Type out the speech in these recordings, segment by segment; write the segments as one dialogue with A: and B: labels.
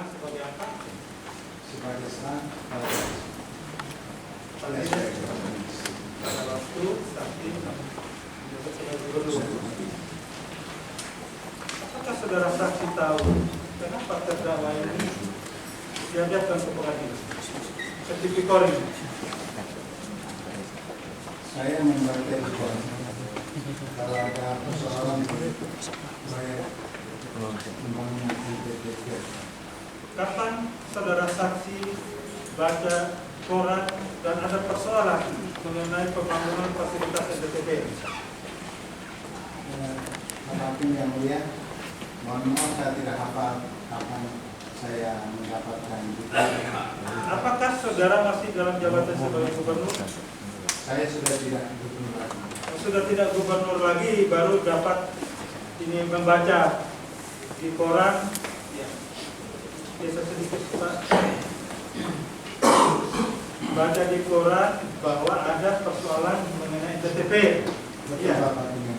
A: sebagai apa?
B: Sebagai staff
A: pada waktu saksi menjabat sebagai gubernur. Apakah saudara saksi tahu kenapa terdakwa ini dihadapkan ke pengadilan? Ke tipikor ini?
B: saya membaca kalau ada persoalan proyek pembangunan IPTP.
A: Kapan saudara saksi baca koran dan ada persoalan mengenai pembangunan fasilitas SDTP?
B: Apapun yang mulia, mohon maaf saya tidak hafal kapan saya mendapatkan itu.
A: Apakah saudara masih dalam jabatan sebagai gubernur?
B: Saya sudah tidak gubernur lagi.
A: Sudah tidak gubernur lagi, baru dapat ini membaca di koran. Ya, biasa sedikit Pak. Baca di koran bahwa ada persoalan mengenai SDTP.
B: Betul
A: Ya.
B: Bapak dengan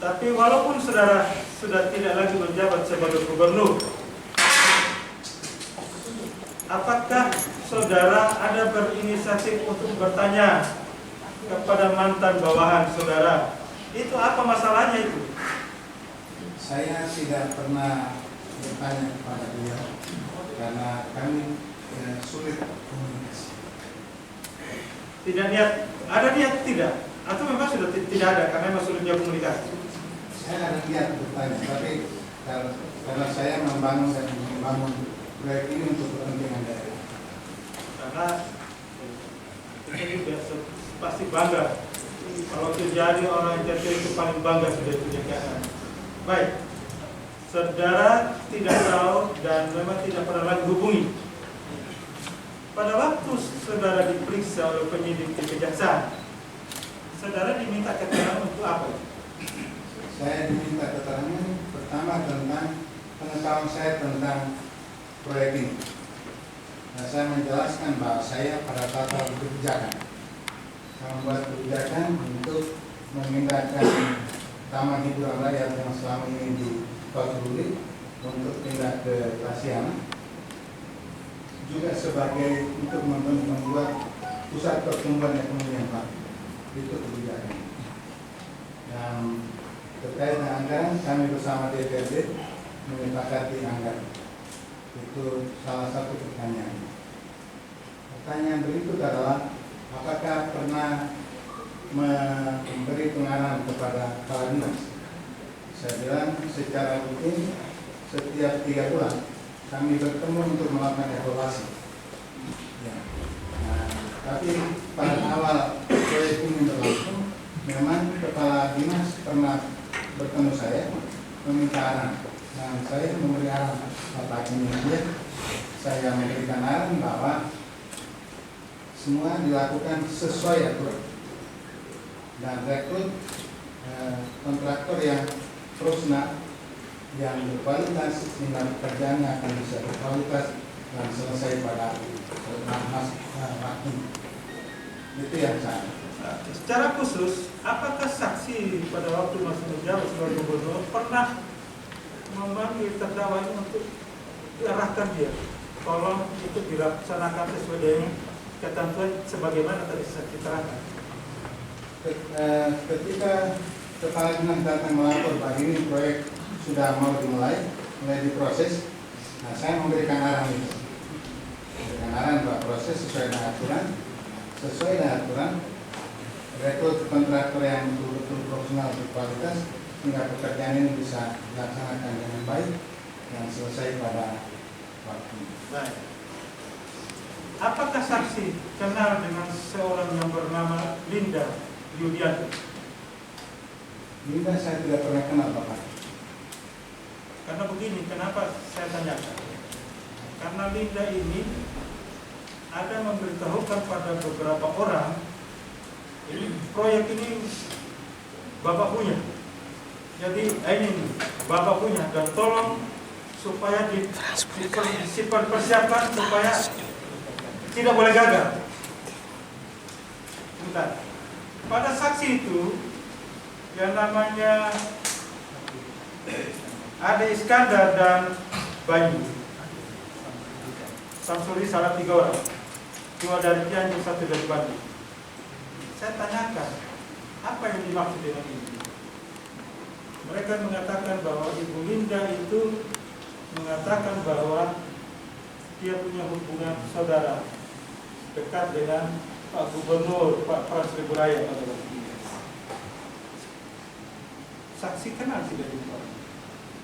A: Tapi walaupun saudara sudah tidak lagi menjabat sebagai gubernur, apakah saudara ada berinisiatif untuk bertanya kepada mantan bawahan saudara, itu apa masalahnya itu?
B: saya tidak pernah bertanya kepada dia karena kami sulit komunikasi.
A: Tidak niat, ada niat tidak? Atau memang sudah tidak ada karena memang sulitnya komunikasi?
B: Saya ada niat bertanya, tapi karena saya membangun proyek ini untuk kepentingan daerah.
A: Karena kita juga pasti bangga. Kalau terjadi orang yang itu paling bangga sudah itu jangan. Baik, saudara tidak tahu dan memang tidak pernah lagi hubungi. Pada waktu saudara diperiksa oleh penyidik di kejaksaan, saudara diminta keterangan untuk apa?
B: Saya diminta keterangan pertama tentang pengetahuan saya tentang proyek ini. Nah, saya menjelaskan bahwa saya pada tata kebijakan, saya membuat kebijakan untuk memindahkan taman hiburan rakyat yang selama ini di Patruli untuk pindah ke Lasiana, juga sebagai untuk membuat pusat pertumbuhan ekonomi yang baru. Itu kebijakan. Dan terkait dengan anggaran, kami bersama DPRD menyepakati anggaran. Itu salah satu pertanyaan. Pertanyaan berikut adalah, apakah pernah memberi pengarahan kepada kepala dinas? Saya bilang secara rutin setiap 3 bulan kami bertemu untuk melakukan evaluasi. Ya. Nah, tapi pada awal proyek ini berlangsung, memang kepala dinas pernah bertemu saya meminta arahan, dan saya memberi arahan Bapak ini dia. Saya memberikan arahan bahwa semua dilakukan sesuai aturan dan rekrut kontraktor yang profesional, yang berkualitas, sehingga pekerjaannya akan bisa berkualitas dan selesai pada waktu. Itu yang saya.
A: Secara khusus, apakah saksi pada waktu masih menjabat sebagai gubernur pernah memanggil terdakwa ini untuk diarahkan dia, tolong itu dilaksanakan sesuai dengan ketentuan sebagaimana tadi saya terangkan?
B: Ketika kepala dinas datang melapor bahwa ini proyek sudah mau mulai diproses, nah saya memberikan arahan itu, memberikan arahan bahwa proses sesuai dengan aturan, rekrut kontraktor yang betul-betul profesional berkualitas sehingga pekerjaan ini bisa dilaksanakan dengan baik dan selesai pada waktu.
A: Baik. Apakah saksi kenal dengan seorang yang bernama Linda Yudianto?
B: Linda saya tidak pernah kenal Bapak.
A: Karena begini, kenapa saya tanyakan? Karena Linda ini ada memberitahukan pada beberapa orang, ini proyek ini Bapak punya. Jadi ini Bapak punya, dan tolong supaya dipersiapkan supaya tidak boleh gagal. Bentar. Pada saksi itu yang namanya Ade Iskandar dan Bayu Samsuri, salah 3 orang, 2 dari Cianjur, 1 dari Bandung. Saya tanyakan, apa yang dimaksud dengan ini? Mereka mengatakan bahwa Ibu Linda itu mengatakan bahwa dia punya hubungan saudara dekat dengan Pak Gubernur, Pak Pras Riburaya pada waktu itu. Saksi kenal tidak itu Pak?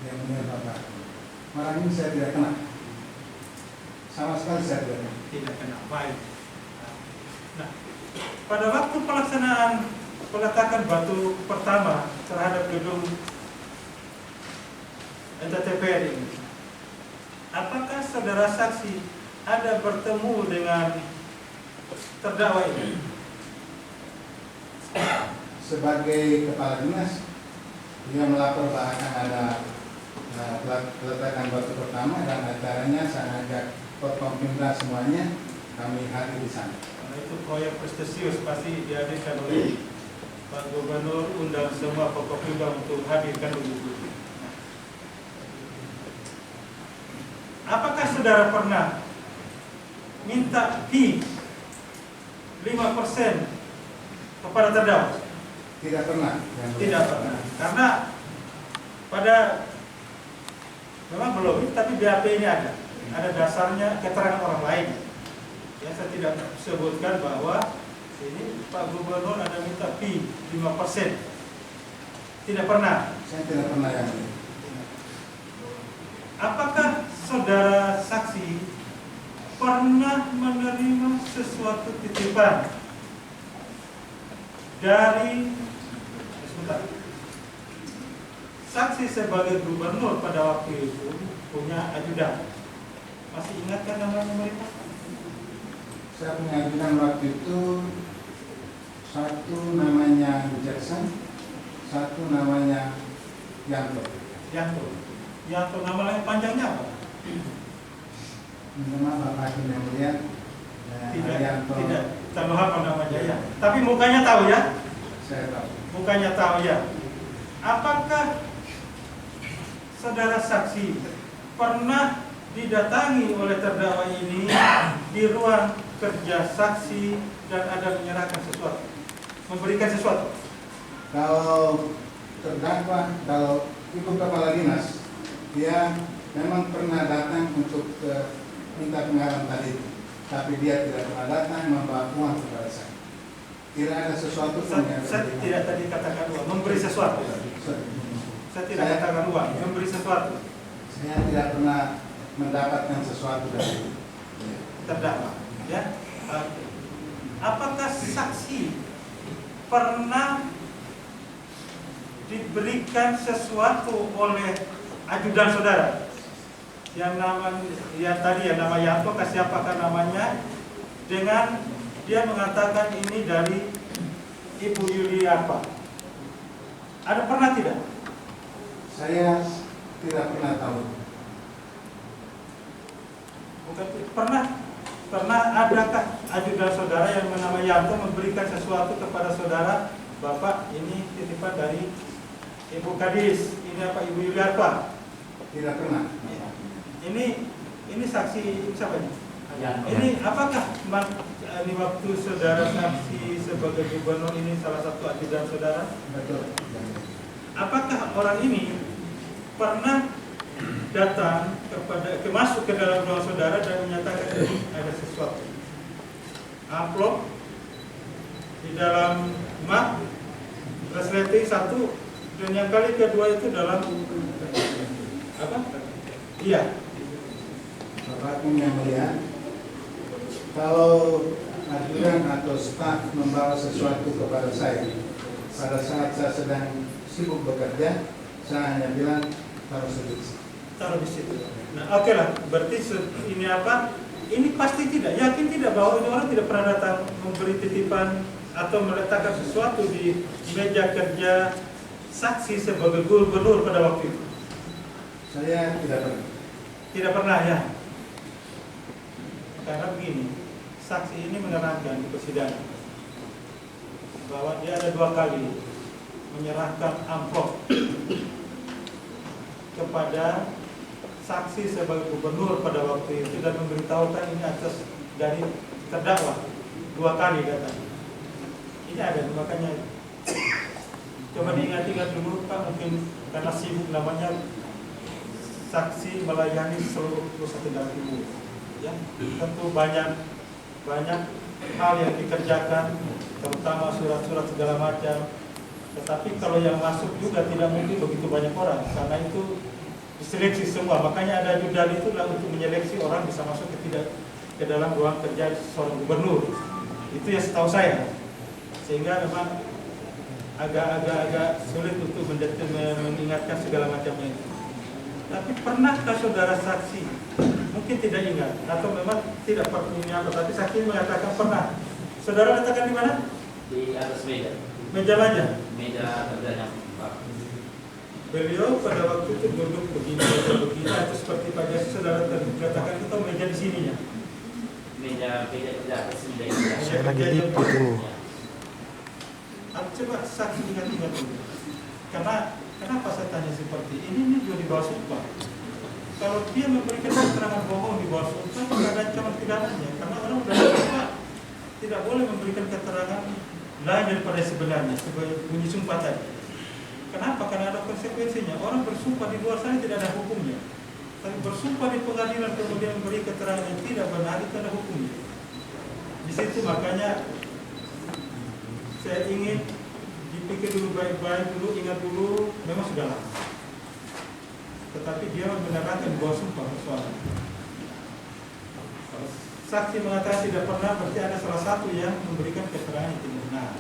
B: Yang mulia Bapak, orang ini saya tidak kenal. Sama sekali saya tidak kenal.
A: Tidak kenal, baik. Nah, pada waktu pelaksanaan peletakan batu pertama terhadap gedung NTTPR ini, apakah saudara saksi ada bertemu dengan terdakwa ini?
B: Sebagai kepala dinas, dia melapor bahwa akan ada peletakan batu pertama, dan acaranya saya ajak Forkompimda semuanya, kami hadir di sana.
A: Karena itu proyek prestisius, pasti dihadirkan oleh Pak Gubernur, undang semua Forkompimda untuk hadirkan dulu. Apakah saudara pernah minta fee 5% kepada terdakwa?
B: Tidak pernah.
A: Tidak pernah. Karena pada memang belum, tapi BAP ini ada dasarnya keterangan orang lain. Ya, saya tidak sebutkan bahwa ini Pak Gubernur ada minta fee 5%. Tidak pernah.
B: Saya tidak pernah yang ini.
A: Apakah saudara saksi pernah menerima sesuatu titipan dari saksi sebagai gubernur pada waktu itu punya ajudan? Masih ingatkan namanya mereka?
B: Saya punya ajudan waktu itu, satu namanya Jackson, satu namanya Yanto.
A: Yanto nama lain panjangnya apa?
B: Nama Bapak Hakim yang mulia, Yanto.
A: Tidak tahu apa namanya ya. Tapi mukanya tahu ya?
B: Saya tahu.
A: Mukanya tahu ya. Apakah saudara saksi pernah didatangi oleh terdakwa ini di ruang kerja saksi dan ada menyerahkan sesuatu, memberikan sesuatu?
B: Kalau terdakwa, kalau Ibu Kepala Dinas, dia memang pernah datang untuk minta pengarahan tadi, tapi dia tidak pernah datang membawa uang kepada saya. Tidak ada sesuatu pun yang
A: Saya tidak tadi katakan uang, memberi sesuatu. Saya tidak katakan uang, memberi sesuatu.
B: Saya tidak pernah mendapatkan sesuatu dari
A: Terdakwa, ya. Apakah saksi pernah diberikan sesuatu oleh ajudan saudara? Yang tadi ya, nama Yanto, kasih apakah namanya, dengan dia mengatakan ini dari Ibu Yuli apa? Ada pernah tidak?
B: saya tidak pernah tahu.
A: Bukan pernah adakah ajudan saudara yang bernama Yanto memberikan sesuatu kepada saudara? Bapak, ini titipan dari Ibu Kadis, ini apa, Ibu Yuli apa?
B: Tidak pernah.
A: Ini saksi siapa ini? Ini apakah ini waktu saudara saksi sebagai gubernur ini salah satu ajudan saudara?
B: Betul.
A: Apakah orang ini pernah datang masuk ke dalam ruang saudara dan menyatakan ini ada sesuatu? Amplop di dalam map resleting satu, dan yang kali kedua itu dalam apa? Iya.
B: Bapak yang mulia, kalau ajudan atau staf membawa sesuatu kepada saya pada saat saya sedang sibuk bekerja, saya hanya bilang taruh
A: di situ. Nah, oke lah. Berarti ini apa? Ini pasti tidak yakin tidak bahwa ini orang tidak pernah datang memberi titipan atau meletakkan sesuatu di meja kerja saksi sebagai gubernur pada waktu itu?
B: Saya tidak pernah.
A: Tidak pernah ya. Karena begini, saksi ini menerangkan di persidangan bahwa dia ada 2 kali menyerahkan amplop kepada saksi sebagai gubernur pada waktu itu dan memberitahukan ini atas dari terdakwa 2 kali datang. Ini ada, makanya coba diingat-ingat dulu Pak, mungkin karena sibuk namanya saksi melayani seluruh Nusa Tenggara Timur. Ya, tentu banyak hal yang dikerjakan, terutama surat-surat segala macam. Tetapi kalau yang masuk juga tidak mungkin begitu banyak orang, karena itu diseleksi semua. Makanya ada judal itu adalah untuk menyeleksi orang bisa masuk ke dalam ruang kerja seorang gubernur. Itu ya setahu saya. Sehingga memang agak sulit untuk mengingatkan segala macamnya itu. Tapi pernahkah saudara saksi, mungkin tidak ingat atau memang tidak pernah, tetapi saksi mengatakan pernah. Saudara katakan di mana?
C: Di atas meja.
A: Meja aja.
C: Meja kerjanya Pak.
A: Beliau pada waktu itu duduk begini atau seperti Pak Jasi saudara katakan itu meja di sininya.
C: Meja kerja atas meja.
A: Saya lagi liput ini. Coba saksi ingat-ingat dulu. Karena kenapa saya tanya seperti ini juga di bawah sumpah. Kalau dia memberikan keterangan bohong di bawah sumpah, tidak ada ancaman pidananya. Karena orang sudah sumpah tidak boleh memberikan keterangan lain daripada sebenarnya sebagai bunyi sumpah tadi. Kenapa? Karena ada konsekuensinya. Orang bersumpah di luar sana tidak ada hukumnya. Tapi bersumpah di pengadilan kemudian memberi keterangan yang tidak benar itu ada hukumnya. Di situ makanya saya ingin dipikir dulu baik-baik dulu, ingat dulu, memang sudah lama. Tetapi dia menerangkan di bawah sumpah persoalan. Kalau saksi mengatakan tidak pernah, berarti ada salah satu yang memberikan keterangan yang tidak benar.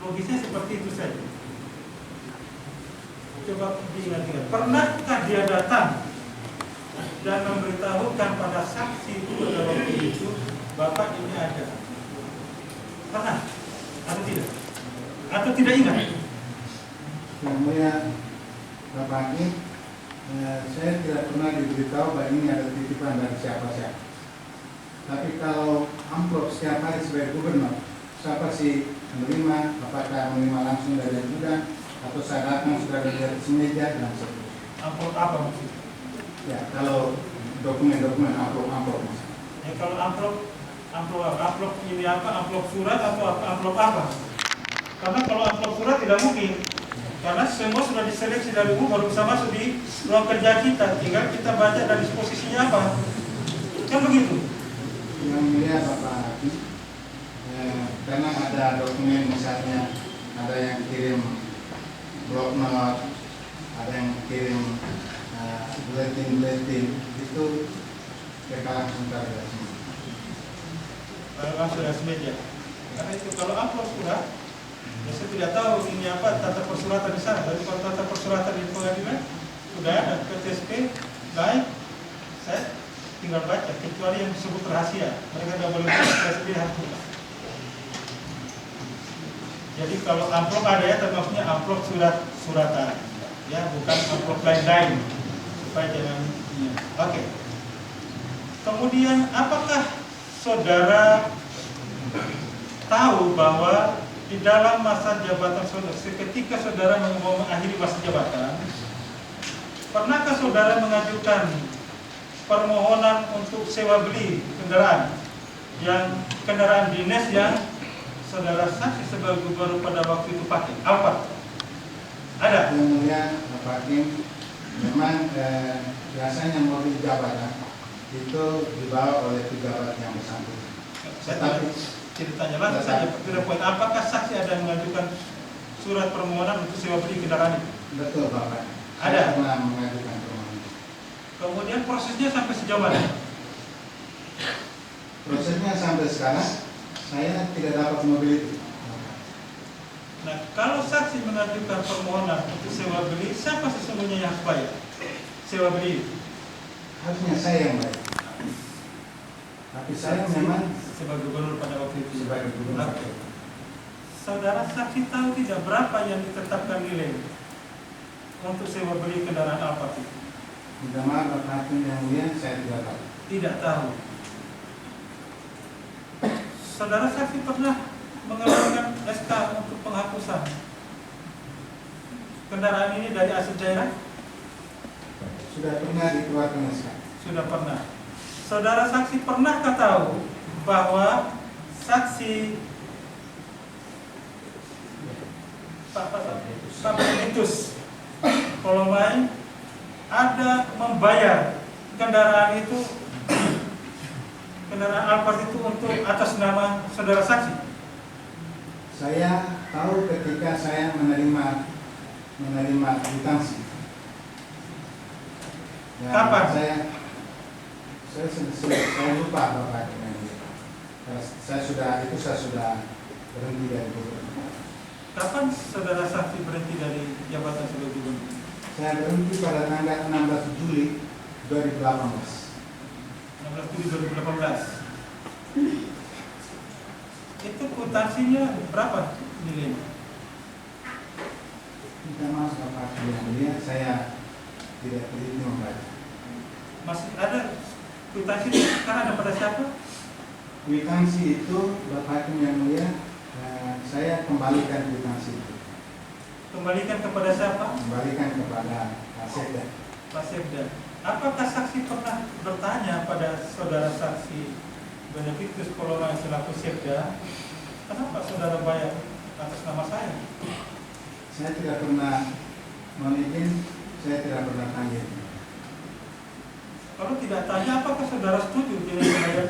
A: Logisnya seperti itu saja. Coba diingat-ingat, pernahkah dia datang dan memberitahukan pada saksi itu pada waktu itu, Bapak ini ada? Pernah? Atau tidak? Atau tidak ingat?
B: Yang mulia Bapak Hakim, saya tidak pernah diberitahu bahwa ini ada titipan dari siapa-siapa. Tapi kalau amplop setiap hari sebagai gubernur, siapa sih menerima? Apakah menerima langsung dari ajudan atau saya datang sudah dari atas meja dan seterusnya?
A: Amplop apa maksudnya?
B: Ya, kalau dokumen-dokumen amplop.
A: Ya, kalau amplop ini apa? Amplop surat atau amplop apa? Karena kalau amplop surat tidak mungkin. Karena semua sudah diseleksi dari umum baru bisa masuk di ruang kerja kita. Tinggal kita baca dan disposisinya apa. Kan begitu.
B: Yang mulia Bapak Hakim, karena ada dokumen misalnya ada yang kirim blok note, ada yang kirim bulletin itu kekalahan sebentar ya.
A: Langsung dari meja. Karena itu kalau amplop surat, ya saya tidak tahu ini apa tata persuratan di sana. Tapi kalau tata persuratan di pengadilan sudah ada PTSP, baik. Saya tinggal baca, kecuali yang disebut rahasia. Mereka tidak boleh baca, saya sendiri harus buka. Jadi kalau amplop ada ya, termasuknya amplop suratan, ya bukan amplop lain-lain. Supaya jangan. Ya. Oke. Kemudian apakah saudara tahu bahwa di dalam masa jabatan saudara, ketika saudara mau mengakhiri masa jabatan, pernahkah saudara mengajukan permohonan untuk sewa beli kendaraan dinas yang saudara saksi sebagai gubernur pada waktu itu pakai? Apa? Ada?
B: Yang mulia Bapak Hakim, memang biasanya mobil jabatan itu dibawa oleh pejabat yang bersangkutan.
A: Saya ceritanya langsung saja. Poin, apakah saksi ada yang mengajukan surat permohonan untuk sewa beli kendaraan itu?
B: Betul Bapak.
A: Ada?
B: Saya pernah mengajukan permohonan.
A: Kemudian prosesnya sampai sejauh mana?
B: Prosesnya sampai sekarang saya tidak dapat mobil itu.
A: Nah, kalau saksi mengajukan permohonan untuk sewa beli, siapa sesungguhnya yang harus bayar sewa beli?
B: Harusnya saya yang bayar. Tapi saya memang
A: sebagai gubernur pada waktu itu.
B: sebagai gubernur.
A: Saudara saksi tahu tidak berapa yang ditetapkan nilai untuk sewa beli kendaraan Alphard itu?
B: Minta maaf Bapak Hakim yang mulia, saya tidak tahu.
A: Tidak tahu. Saudara saksi pernah mengeluarkan SK untuk penghapusan kendaraan ini dari aset daerah?
B: Sudah pernah dikeluarkan SK.
A: Sudah pernah. Saudara saksi pernahkah tahu bahwa saksi Pak Beneditus Kolomai ada membayar kendaraan itu, kendaraan Alphard itu untuk atas nama saudara saksi?
B: Saya tahu ketika saya menerima kwitansi. Dan
A: Kapan?
B: Saya lupa Bapak Hakim yang mulia. Saya sudah berhenti dari gubernur.
A: Kapan saudara saksi berhenti dari jabatan sebagai gubernur?
B: Saya berhenti pada tanggal 16 Juli 2018.
A: 16 Juli 2018. Itu kwitansinya berapa nilainya?
B: Minta maaf Bapak Hakim yang mulia, saya tidak teliti membaca.
A: Masih ada kwitansi itu sekarang ada pada siapa?
B: Kwitansi itu Bapak Hakim yang mulia, saya kembalikan kwitansi itu.
A: Kembalikan kepada siapa?
B: Kembalikan kepada Pak Sekda.
A: Pak Sekda. Apakah saksi pernah bertanya pada saudara saksi Beneditus Kolomai selaku Sekda, kenapa saudara bayar atas nama saya?
B: Saya tidak pernah memimpin, saya tidak pernah tanya.
A: Kalau tidak tanya, apakah saudara setuju dengan bayar?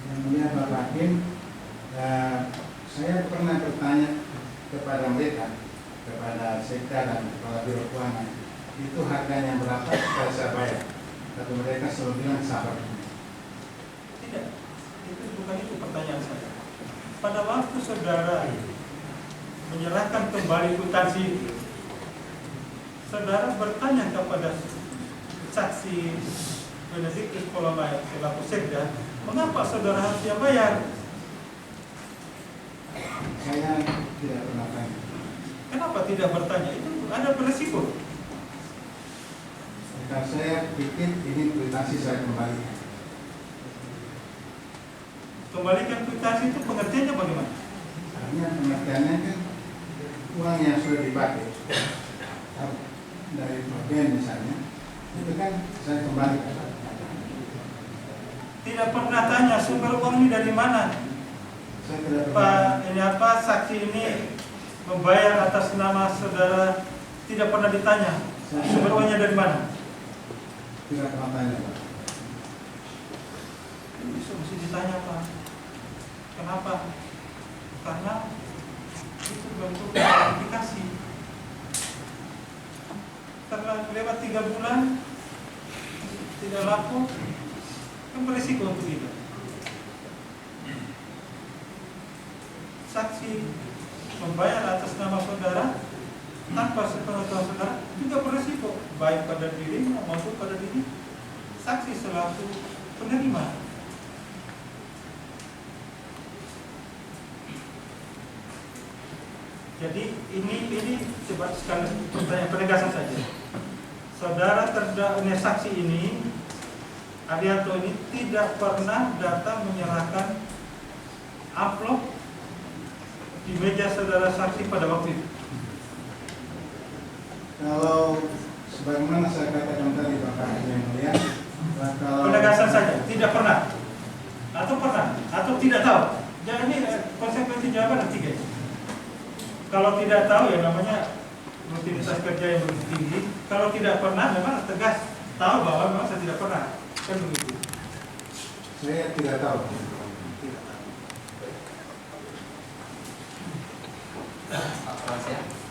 B: Yang mulia Bapak Hakim, saya pernah bertanya kepada mereka, kepada Sekda dan kepala Biro Keuangan, itu harganya berapa supaya saya bayar? Tapi mereka selalu bilang sabar.
A: Tidak, itu bukan itu pertanyaan saya. Pada waktu saudara menyerahkan kembali kwitansi itu, saudara bertanya kepada saksi Beneditus Kolomai selaku Sekda, mengapa saudara harus dia bayar?
B: Saya tidak pernah tanya.
A: Kenapa tidak bertanya? Itu ada beresiko.
B: Kalau saya pikir ini kwitansi saya kembalikan.
A: Kembalikan kwitansi itu pengertiannya bagaimana?
B: Artinya pengertiannya kan uang yang sudah dipakai dari bagian misalnya, itu kan saya kembalikan.
A: Tidak pernah tanya sumber uang ini dari mana?
B: Saya tidak pernah.
A: Pak, ini apa saksi ini membayar atas nama saudara, tidak pernah ditanya sumber uangnya dari mana?
B: Tidak pernah tanya, Pak.
A: Ini mesti ditanya Pak. Kenapa? Karena itu bentuk klarifikasi. Setelah lewat 3 bulan tidak laku, kan berisiko untuk kita. Saksi membayar atas nama saudara tanpa sepengetahuan saudara juga berisiko, baik pada dirinya maupun pada diri saksi selaku penerima. Jadi ini coba sekali pertanyaan penegasan saja. Saudara terdakwa saksi ini, Arianto ini tidak pernah datang menyerahkan amplop di meja saudara saksi pada waktu itu.
B: Kalau sebagaimana saya katakan tadi Bapak Hakim yang mulia, kalau
A: Penegasan saja, tidak pernah, atau pernah, atau tidak tahu. Jadi ini konsekuensi jawaban ada 3. Kalau tidak tahu ya namanya rutinitas kerja yang begitu tinggi. Kalau tidak pernah memang tegas tahu bahwa memang saya tidak pernah, kan begitu.
B: saya tidak tahu.
A: Tidak tahu.
C: Pak Prasetya.